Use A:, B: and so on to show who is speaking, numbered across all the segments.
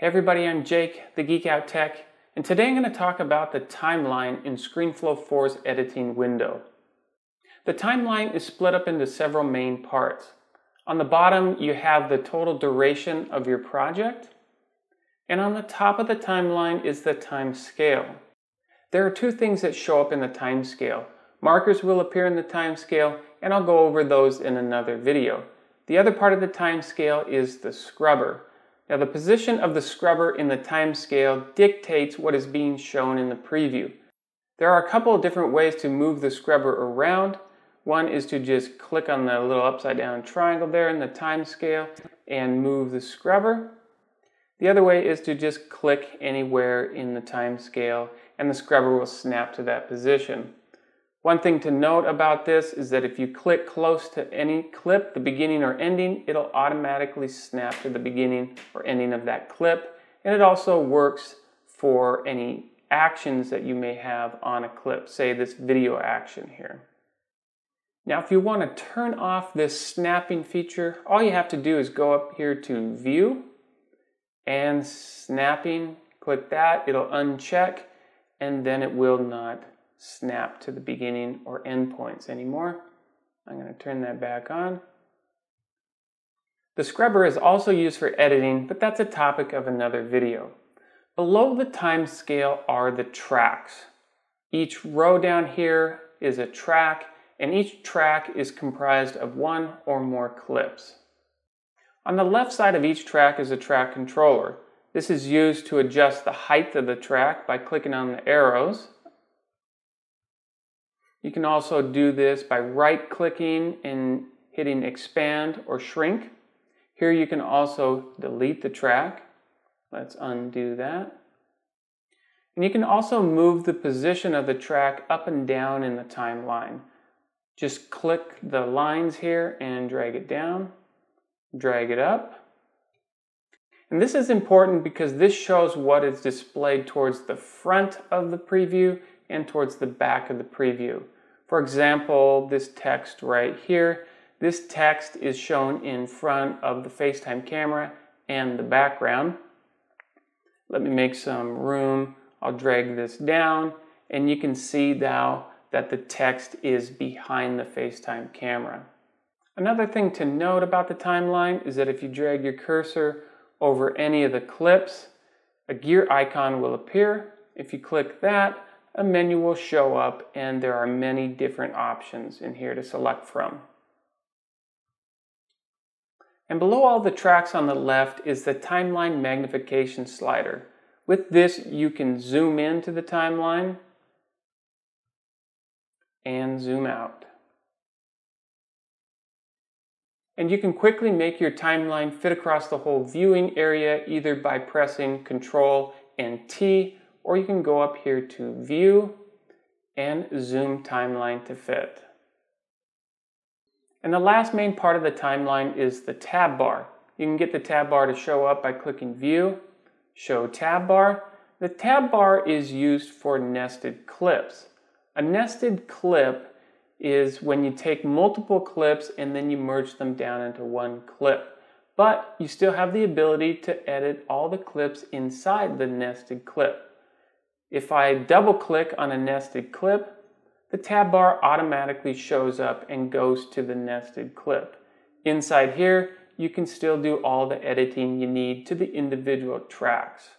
A: Hey everybody, I'm Jake, the GeekOutTech, and today I'm going to talk about the timeline in ScreenFlow 4's editing window. The timeline is split up into several main parts. On the bottom, you have the total duration of your project, and on the top of the timeline is the time scale. There are two things that show up in the time scale. Markers will appear in the time scale, and I'll go over those in another video. The other part of the time scale is the scrubber. Now, the position of the scrubber in the time scale dictates what is being shown in the preview. There are a couple of different ways to move the scrubber around. One is to just click on the little upside down triangle there in the time scale and move the scrubber. The other way is to just click anywhere in the time scale and the scrubber will snap to that position. One thing to note about this is that if you click close to any clip, the beginning or ending, it'll automatically snap to the beginning or ending of that clip. And it also works for any actions that you may have on a clip, say this video action here. Now, if you want to turn off this snapping feature, all you have to do is go up here to View and Snapping, click that, it'll uncheck, and then it will not snap to the beginning or end points anymore. I'm going to turn that back on. The scrubber is also used for editing, but that's a topic of another video. Below the time scale are the tracks. Each row down here is a track, and each track is comprised of one or more clips. On the left side of each track is a track controller. This is used to adjust the height of the track by clicking on the arrows. You can also do this by right-clicking and hitting expand or shrink. Here you can also delete the track. Let's undo that. And you can also move the position of the track up and down in the timeline. Just click the lines here and drag it down, drag it up. And this is important because this shows what is displayed towards the front of the preview and towards the back of the preview. For example, this text right here, this text is shown in front of the FaceTime camera and the background. Let me make some room. I'll drag this down, and you can see now that the text is behind the FaceTime camera. Another thing to note about the timeline is that if you drag your cursor over any of the clips, a gear icon will appear. If you click that, a menu will show up, and there are many different options in here to select from. And below all the tracks on the left is the timeline magnification slider. With this, you can zoom into the timeline and zoom out. And you can quickly make your timeline fit across the whole viewing area either by pressing Ctrl and T, or you can go up here to View and Zoom Timeline to fit. And the last main part of the timeline is the tab bar. You can get the tab bar to show up by clicking View, Show Tab Bar. The tab bar is used for nested clips. A nested clip is when you take multiple clips and then you merge them down into one clip. But you still have the ability to edit all the clips inside the nested clip. If I double click on a nested clip, the tab bar automatically shows up and goes to the nested clip. Inside here, you can still do all the editing you need to the individual tracks.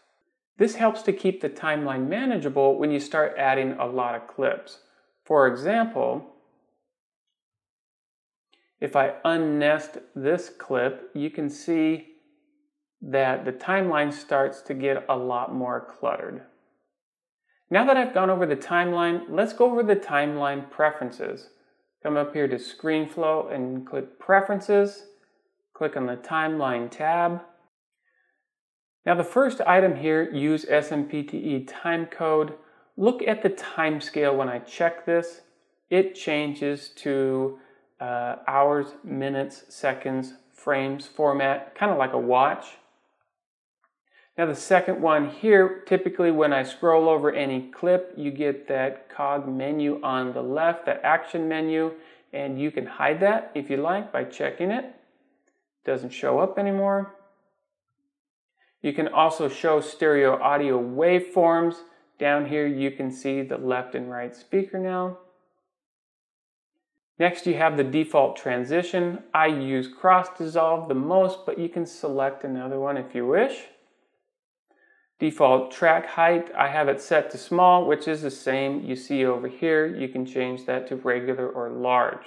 A: This helps to keep the timeline manageable when you start adding a lot of clips. For example, if I unnest this clip, you can see that the timeline starts to get a lot more cluttered. Now that I've gone over the timeline, let's go over the timeline preferences. Come up here to ScreenFlow and click Preferences. Click on the Timeline tab. Now the first item here, use Smpte Timecode. Look at the time scale when I check this. It changes to hours, minutes, seconds, frames format, kind of like a watch. Now the second one here, typically when I scroll over any clip, you get that cog menu on the left, that action menu, and you can hide that if you like by checking it. It doesn't show up anymore. You can also show stereo audio waveforms. Down here you can see the left and right speaker now. Next you have the default transition. I use cross dissolve the most, but you can select another one if you wish. Default track height, I have it set to small, which is the same you see over here. You can change that to regular or large.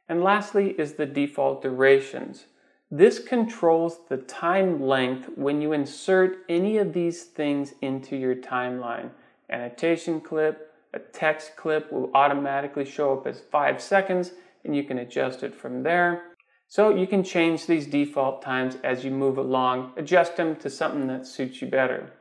A: And lastly is the default durations. This controls the time length when you insert any of these things into your timeline. Annotation clip, a text clip will automatically show up as 5 seconds, and you can adjust it from there. So you can change these default times as you move along, adjust them to something that suits you better.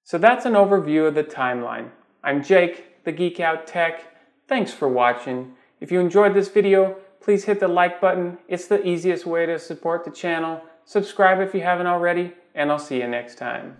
A: So that's an overview of the timeline. I'm Jake, the GeekOutTech. Thanks for watching. If you enjoyed this video, please hit the like button. It's the easiest way to support the channel. Subscribe if you haven't already, and I'll see you next time.